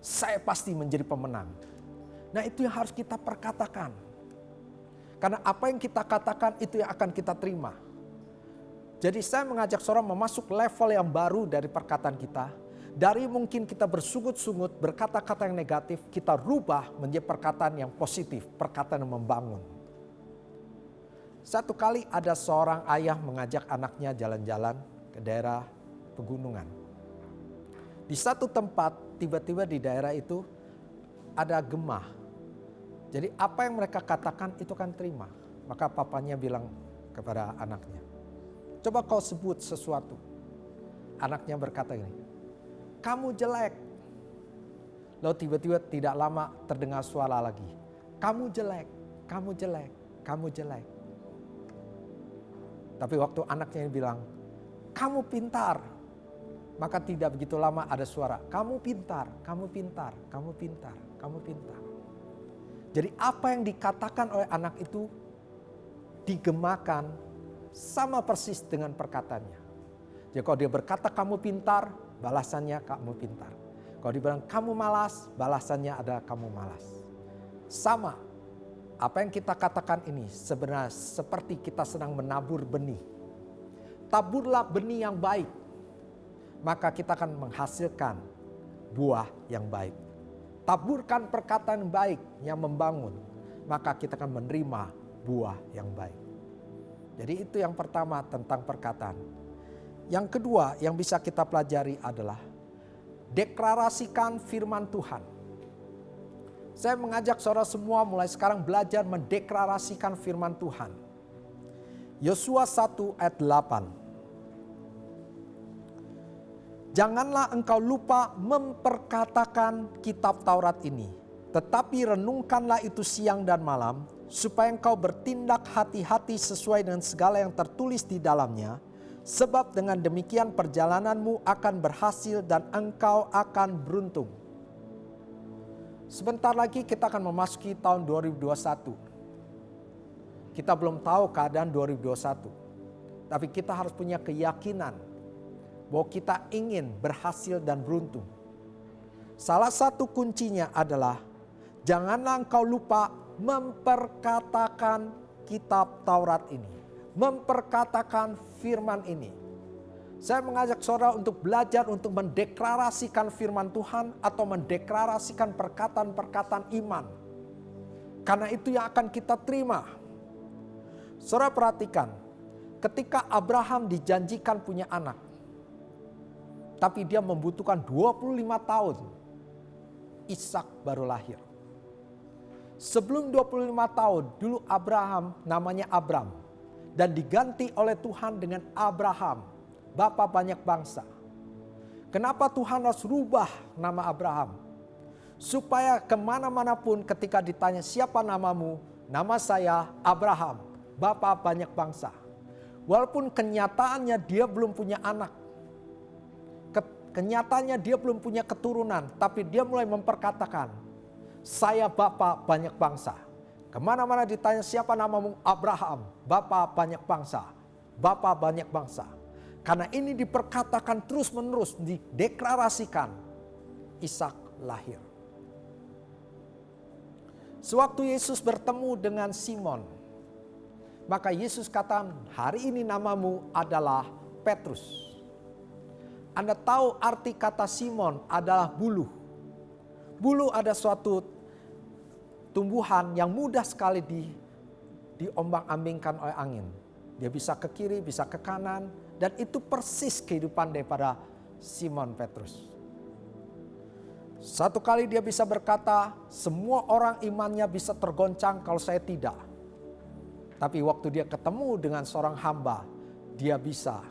Saya pasti menjadi pemenang. Nah itu yang harus kita perkatakan. Karena apa yang kita katakan itu yang akan kita terima. Jadi saya mengajak saudara memasuk level yang baru dari perkataan kita. Dari mungkin kita bersungut-sungut, berkata-kata yang negatif, kita rubah menjadi perkataan yang positif, perkataan yang membangun. Satu kali ada seorang ayah mengajak anaknya jalan-jalan ke daerah pegunungan. Di satu tempat, tiba-tiba di daerah itu ada gemah. Jadi apa yang mereka katakan itu kan terima. Maka papanya bilang kepada anaknya, coba kau sebut sesuatu. anaknya berkata gini, kamu jelek. Lalu tiba-tiba tidak lama terdengar suara lagi, kamu jelek, kamu jelek, kamu jelek. Tapi waktu anaknya bilang, kamu pintar, maka tidak begitu lama ada suara, kamu pintar, kamu pintar, kamu pintar, kamu pintar. Jadi apa yang dikatakan oleh anak itu digemakan sama persis dengan perkataannya. Jadi kalau dia berkata kamu pintar, balasannya kamu pintar. Kalau dia bilang kamu malas, balasannya ada kamu malas. Sama, apa yang kita katakan ini sebenarnya seperti kita sedang menabur benih. Taburlah benih yang baik, maka kita akan menghasilkan buah yang baik. Taburkan perkataan yang baik yang membangun, maka kita akan menerima buah yang baik. Jadi itu yang pertama tentang perkataan. Yang kedua yang bisa kita pelajari adalah deklarasikan firman Tuhan. Saya mengajak saudara semua mulai sekarang belajar mendeklarasikan firman Tuhan. Yosua 1 ayat 8. Janganlah engkau lupa memperkatakan kitab Taurat ini, tetapi renungkanlah itu siang dan malam, supaya engkau bertindak hati-hati sesuai dengan segala yang tertulis di dalamnya, sebab dengan demikian perjalananmu akan berhasil dan engkau akan beruntung. Sebentar lagi kita akan memasuki tahun 2021. Kita belum tahu keadaan 2021, tapi kita harus punya keyakinan bahwa kita ingin berhasil dan beruntung. Salah satu kuncinya adalah janganlah engkau lupa memperkatakan kitab Taurat ini, memperkatakan firman ini. Saya mengajak saudara untuk belajar untuk mendeklarasikan firman Tuhan atau mendeklarasikan perkataan-perkataan iman. Karena itu yang akan kita terima. Saudara perhatikan, ketika Abraham dijanjikan punya anak, tapi dia membutuhkan 25 tahun, Ishak baru lahir. Sebelum 25 tahun, dulu Abraham namanya Abram. Dan diganti oleh Tuhan dengan Abraham, bapa banyak bangsa. Kenapa Tuhan harus rubah nama Abraham? Supaya kemana-mana pun ketika ditanya siapa namamu, nama saya Abraham, bapa banyak bangsa. Walaupun kenyataannya dia belum punya anak. Kenyataannya dia belum punya keturunan, tapi dia mulai memperkatakan, saya bapa banyak bangsa. Kemana-mana ditanya siapa namamu, Abraham, bapa banyak bangsa, bapa banyak bangsa. Karena ini diperkatakan terus menerus, dideklarasikan, Ishak lahir. Sewaktu Yesus bertemu dengan Simon, maka Yesus katakan, hari ini namamu adalah Petrus. Anda tahu arti kata Simon adalah buluh. Buluh ada suatu tumbuhan yang mudah sekali diombang-ambingkan oleh angin. Dia bisa ke kiri, bisa ke kanan. Dan itu persis kehidupan daripada Simon Petrus. Satu kali dia bisa berkata, semua orang imannya bisa tergoncang kalau saya tidak. Tapi waktu dia ketemu dengan seorang hamba, dia bisa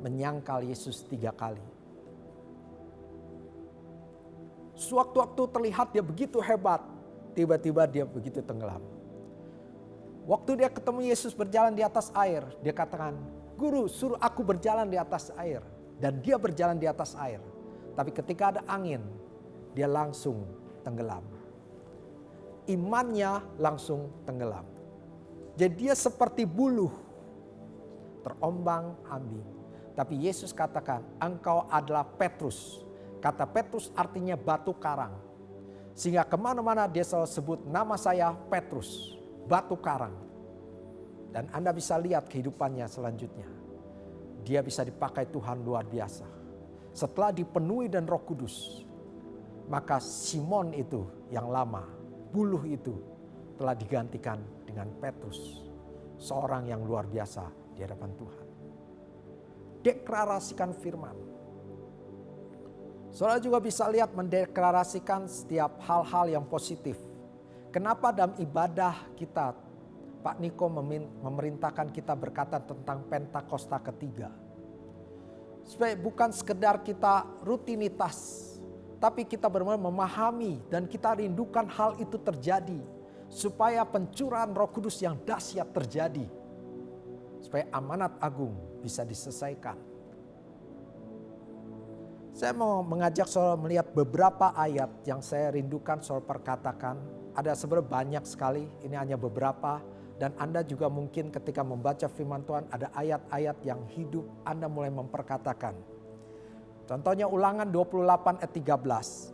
menyangkal Yesus 3 kali. Sewaktu-waktu terlihat dia begitu hebat, tiba-tiba dia begitu tenggelam. Waktu dia ketemu Yesus berjalan di atas air, dia katakan, Guru suruh aku berjalan di atas air. Dan dia berjalan di atas air. Tapi ketika ada angin, dia langsung tenggelam. Imannya langsung tenggelam. Jadi dia seperti buluh, terombang-ambing. Tapi Yesus katakan, engkau adalah Petrus. Kata Petrus artinya batu karang. Sehingga kemana-mana dia selalu sebut nama saya Petrus, batu karang. Dan Anda bisa lihat kehidupannya selanjutnya. Dia bisa dipakai Tuhan luar biasa. Setelah dipenuhi dan Roh Kudus, maka Simon itu yang lama, buluh itu telah digantikan dengan Petrus. Seorang yang luar biasa di hadapan Tuhan. Deklarasikan firman. Saudara juga bisa lihat mendeklarasikan setiap hal-hal yang positif. Kenapa dalam ibadah kita Pak Niko memerintahkan kita berkata tentang Pentakosta ketiga. Supaya bukan sekedar kita rutinitas, tapi kita benar-benar memahami dan kita rindukan hal itu terjadi. Supaya pencurahan Roh Kudus yang dahsyat terjadi. Supaya amanat agung bisa diselesaikan. Saya mau mengajak saudara melihat beberapa ayat yang saya rindukan saudara perkatakan. Ada sebenarnya banyak sekali, ini hanya beberapa. Dan Anda juga mungkin ketika membaca firman Tuhan ada ayat-ayat yang hidup Anda mulai memperkatakan. Contohnya Ulangan 28 ayat 13.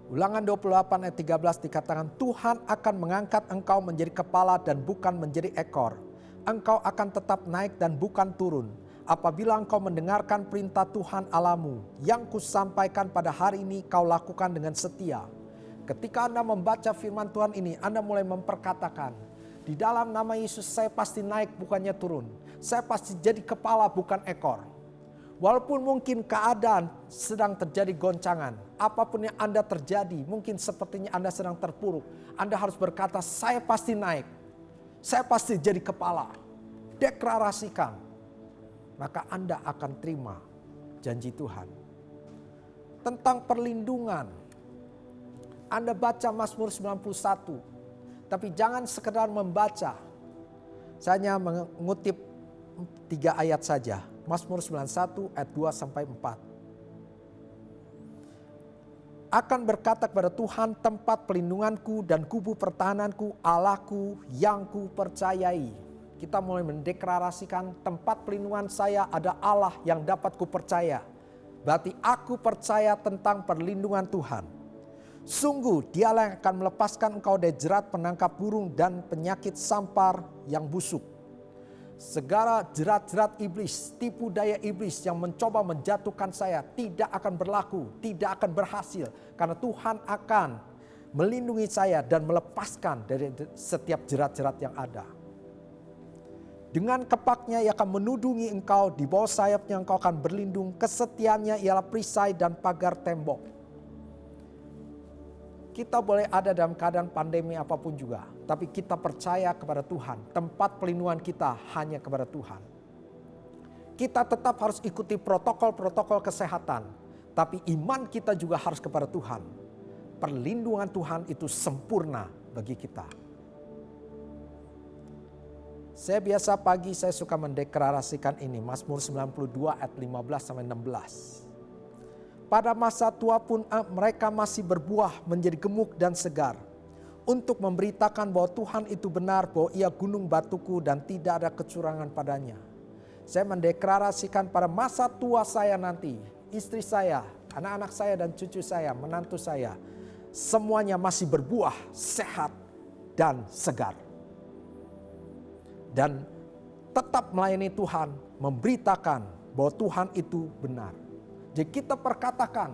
Ulangan 28 ayat 13 dikatakan, Tuhan akan mengangkat engkau menjadi kepala dan bukan menjadi ekor. Engkau akan tetap naik dan bukan turun. Apabila engkau mendengarkan perintah Tuhan Allahmu yang kusampaikan pada hari ini kau lakukan dengan setia. Ketika Anda membaca firman Tuhan ini, Anda mulai memperkatakan, di dalam nama Yesus saya pasti naik bukannya turun. Saya pasti jadi kepala bukan ekor. Walaupun mungkin keadaan sedang terjadi goncangan, apapun yang Anda terjadi, mungkin sepertinya Anda sedang terpuruk. Anda harus berkata, saya pasti naik. Saya pasti jadi kepala. Deklarasikan. Maka Anda akan terima janji Tuhan. Tentang perlindungan. Anda baca Mazmur 91. Tapi jangan sekedar membaca. Saya hanya mengutip 3 ayat saja. Mazmur 91 ayat 2 sampai 4. Akan berkata kepada Tuhan tempat perlindunganku dan kubu pertahananku, Allahku yang ku percayai. Kita mulai mendeklarasikan tempat perlindungan saya ada Allah yang dapat ku percaya. Berarti aku percaya tentang perlindungan Tuhan. Sungguh dialah yang akan melepaskan engkau dari jerat penangkap burung dan penyakit sampar yang busuk. Segala jerat-jerat iblis, tipu daya iblis yang mencoba menjatuhkan saya tidak akan berlaku, tidak akan berhasil. Karena Tuhan akan melindungi saya dan melepaskan dari setiap jerat-jerat yang ada. Dengan kepaknya ia akan menudungi engkau, di bawah sayapnya engkau akan berlindung, kesetiaannya ialah perisai dan pagar tembok. Kita boleh ada dalam keadaan pandemi apapun juga. Tapi kita percaya kepada Tuhan. Tempat perlindungan kita hanya kepada Tuhan. Kita tetap harus ikuti protokol-protokol kesehatan. Tapi iman kita juga harus kepada Tuhan. Perlindungan Tuhan itu sempurna bagi kita. Saya biasa pagi saya suka mendeklarasikan ini. Mazmur 92 ayat 15 sampai 16. Pada masa tua pun mereka masih berbuah menjadi gemuk dan segar. Untuk memberitakan bahwa Tuhan itu benar, bahwa ia gunung batuku dan tidak ada kecurangan padanya. Saya mendeklarasikan pada masa tua saya nanti, istri saya, anak-anak saya dan cucu saya, menantu saya. Semuanya masih berbuah, sehat dan segar. Dan tetap melayani Tuhan, memberitakan bahwa Tuhan itu benar. Jadi kita perkatakan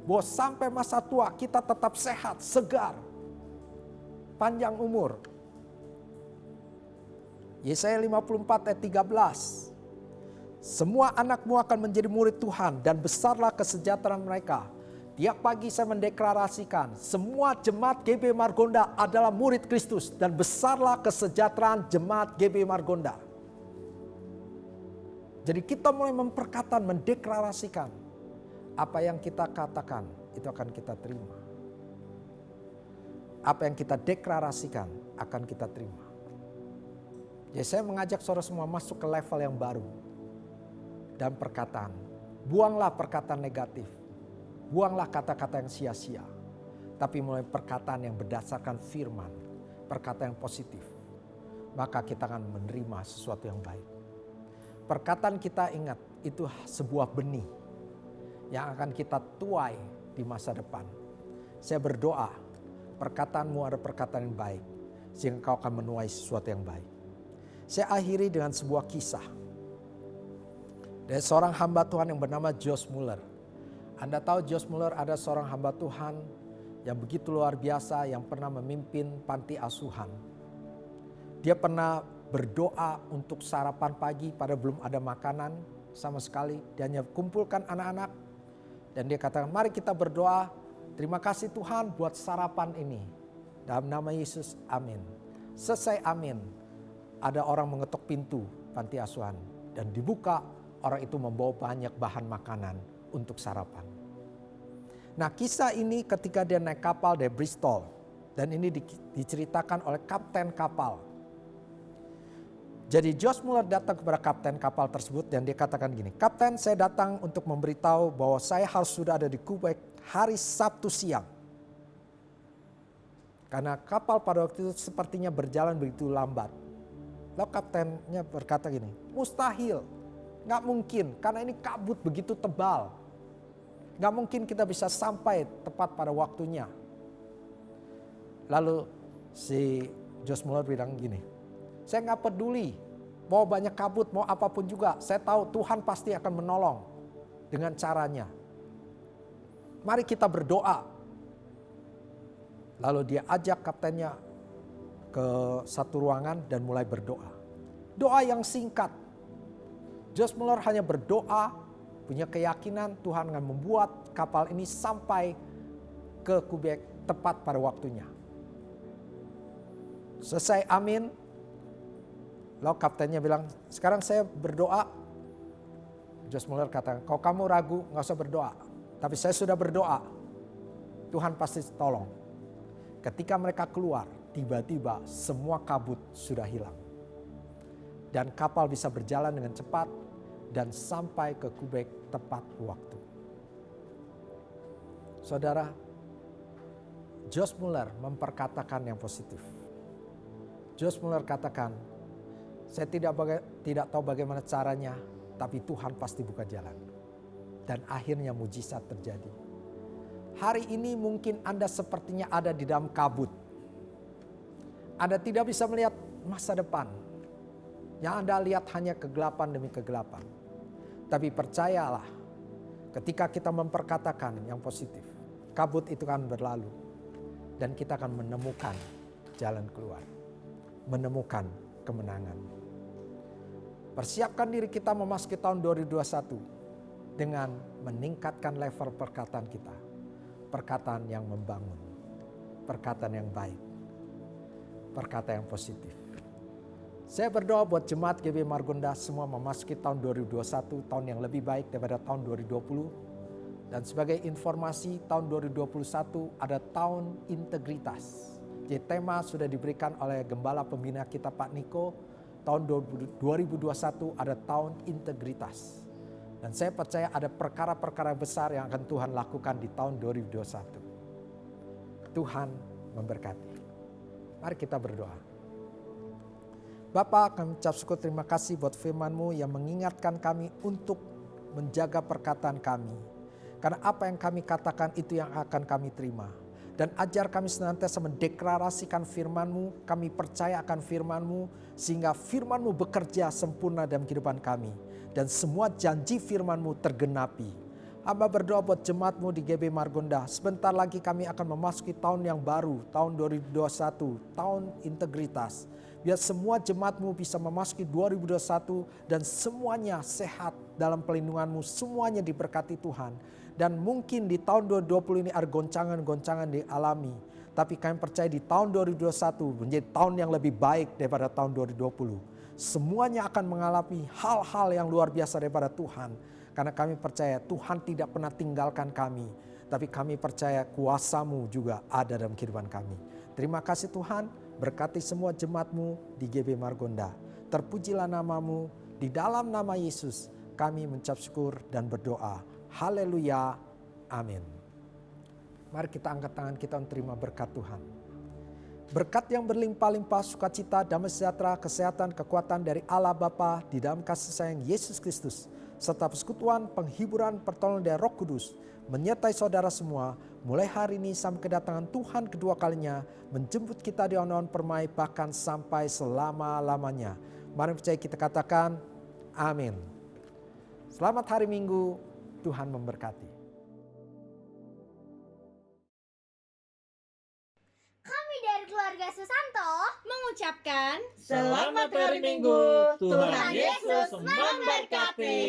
bahwa sampai masa tua kita tetap sehat, segar, panjang umur. Yesaya 54 ayat 13. Semua anakmu akan menjadi murid Tuhan dan besarlah kesejahteraan mereka. Tiap pagi saya mendeklarasikan semua jemaat GB Margonda adalah murid Kristus dan besarlah kesejahteraan jemaat GB Margonda. Jadi kita mulai memperkatakan, mendeklarasikan. Apa yang kita katakan itu akan kita terima. Apa yang kita deklarasikan akan kita terima. Jadi saya mengajak saudara semua masuk ke level yang baru. Dan perkataan. Buanglah perkataan negatif. Buanglah kata-kata yang sia-sia. Tapi mulai perkataan yang berdasarkan firman. Perkataan yang positif. Maka kita akan menerima sesuatu yang baik. Perkataan kita ingat itu sebuah benih yang akan kita tuai di masa depan. Saya berdoa, perkataanmu ada perkataan yang baik, sehingga kau akan menuai sesuatu yang baik. Saya akhiri dengan sebuah kisah. Dari seorang hamba Tuhan yang bernama Josh Muller. Anda tahu Josh Muller ada seorang hamba Tuhan yang begitu luar biasa yang pernah memimpin panti asuhan. Dia pernah berdoa untuk sarapan pagi pada belum ada makanan sama sekali. Dia hanya kumpulkan anak-anak. Dan dia katakan, mari kita berdoa, terima kasih Tuhan buat sarapan ini. Dalam nama Yesus, amin. Selesai amin, ada orang mengetok pintu panti asuhan. Dan dibuka orang itu membawa banyak bahan makanan untuk sarapan. Nah, kisah ini ketika dia naik kapal dari Bristol, dan ini diceritakan oleh kapten kapal. Jadi Josh Muller datang kepada kapten kapal tersebut dan dia katakan gini, "Kapten, saya datang untuk memberitahu bahwa saya harus sudah ada di Quebec hari Sabtu siang." Karena kapal pada waktu itu sepertinya berjalan begitu lambat. Lalu kaptennya berkata gini, "Mustahil, gak mungkin karena ini kabut begitu tebal. Gak mungkin kita bisa sampai tepat pada waktunya." Lalu si Josh Muller bilang gini, "Saya gak peduli mau banyak kabut, mau apapun juga. Saya tahu Tuhan pasti akan menolong dengan caranya. Mari kita berdoa." Lalu dia ajak kaptennya ke satu ruangan dan mulai berdoa. Doa yang singkat. Josh Muller hanya berdoa, punya keyakinan Tuhan akan membuat kapal ini sampai ke Quebec tepat pada waktunya. Selesai amin. Lalu kaptennya bilang, "Sekarang saya berdoa." Josh Muller kata, "Kalau kamu ragu gak usah berdoa. Tapi saya sudah berdoa. Tuhan pasti tolong." Ketika mereka keluar, tiba-tiba semua kabut sudah hilang. Dan kapal bisa berjalan dengan cepat dan sampai ke Quebec tepat waktu. Saudara, Josh Muller memperkatakan yang positif. Josh Muller katakan, "Saya tidak tahu bagaimana caranya, tapi Tuhan pasti buka jalan." Dan akhirnya mujizat terjadi. Hari ini mungkin Anda sepertinya ada di dalam kabut. Anda tidak bisa melihat masa depan. Yang Anda lihat hanya kegelapan demi kegelapan. Tapi percayalah, ketika kita memperkatakan yang positif, kabut itu akan berlalu. Dan kita akan menemukan jalan keluar. Menemukan kemenangan. Persiapkan diri kita memasuki tahun 2021 dengan meningkatkan level perkataan kita. Perkataan yang membangun, perkataan yang baik, perkataan yang positif. Saya berdoa buat jemaat GB Margonda semua memasuki tahun 2021, tahun yang lebih baik daripada tahun 2020. Dan sebagai informasi, tahun 2021 ada tahun integritas. Jadi tema sudah diberikan oleh Gembala Pembina kita Pak Niko, tahun 2021 ada tahun integritas. Dan saya percaya ada perkara-perkara besar yang akan Tuhan lakukan di tahun 2021. Tuhan memberkati. Mari kita berdoa. Bapa, kami ucap syukur terima kasih buat firman-Mu yang mengingatkan kami untuk menjaga perkataan kami. Karena apa yang kami katakan itu yang akan kami terima. Dan ajar kami senantiasa mendeklarasikan firman-Mu, kami percaya akan firman-Mu, sehingga firman-Mu bekerja sempurna dalam kehidupan kami. Dan semua janji firman-Mu tergenapi. Hamba berdoa buat jemaat-Mu di GB Margonda. Sebentar lagi kami akan memasuki tahun yang baru, tahun 2021, tahun integritas. Biar semua jemaat-Mu bisa memasuki 2021 dan semuanya sehat dalam pelindungan-Mu, semuanya diberkati Tuhan. Dan mungkin di tahun 2020 ini ada goncangan-goncangan dialami. Tapi kami percaya di tahun 2021 menjadi tahun yang lebih baik daripada tahun 2020. Semuanya akan mengalami hal-hal yang luar biasa daripada Tuhan. Karena kami percaya Tuhan tidak pernah tinggalkan kami. Tapi kami percaya kuasa-Mu juga ada dalam kehidupan kami. Terima kasih Tuhan, berkati semua jemaat-Mu di GB Margonda. Terpujilah nama-Mu, di dalam nama Yesus kami mengucap syukur dan berdoa. Haleluya, amin. Mari kita angkat tangan kita untuk terima berkat Tuhan. Berkat yang berlimpah-limpah, sukacita, damai sejahtera, kesehatan, kekuatan dari Allah Bapa di dalam kasih sayang Yesus Kristus, serta persekutuan, penghiburan, pertolongan dari Roh Kudus, menyertai saudara semua, mulai hari ini sampai kedatangan Tuhan kedua kalinya, menjemput kita di awan-awan permai, bahkan sampai selama-lamanya. Mari percaya kita katakan, amin. Selamat hari Minggu, Tuhan memberkati. Keluarga Susanto mengucapkan Selamat hari Minggu, Tuhan Yesus memberkati.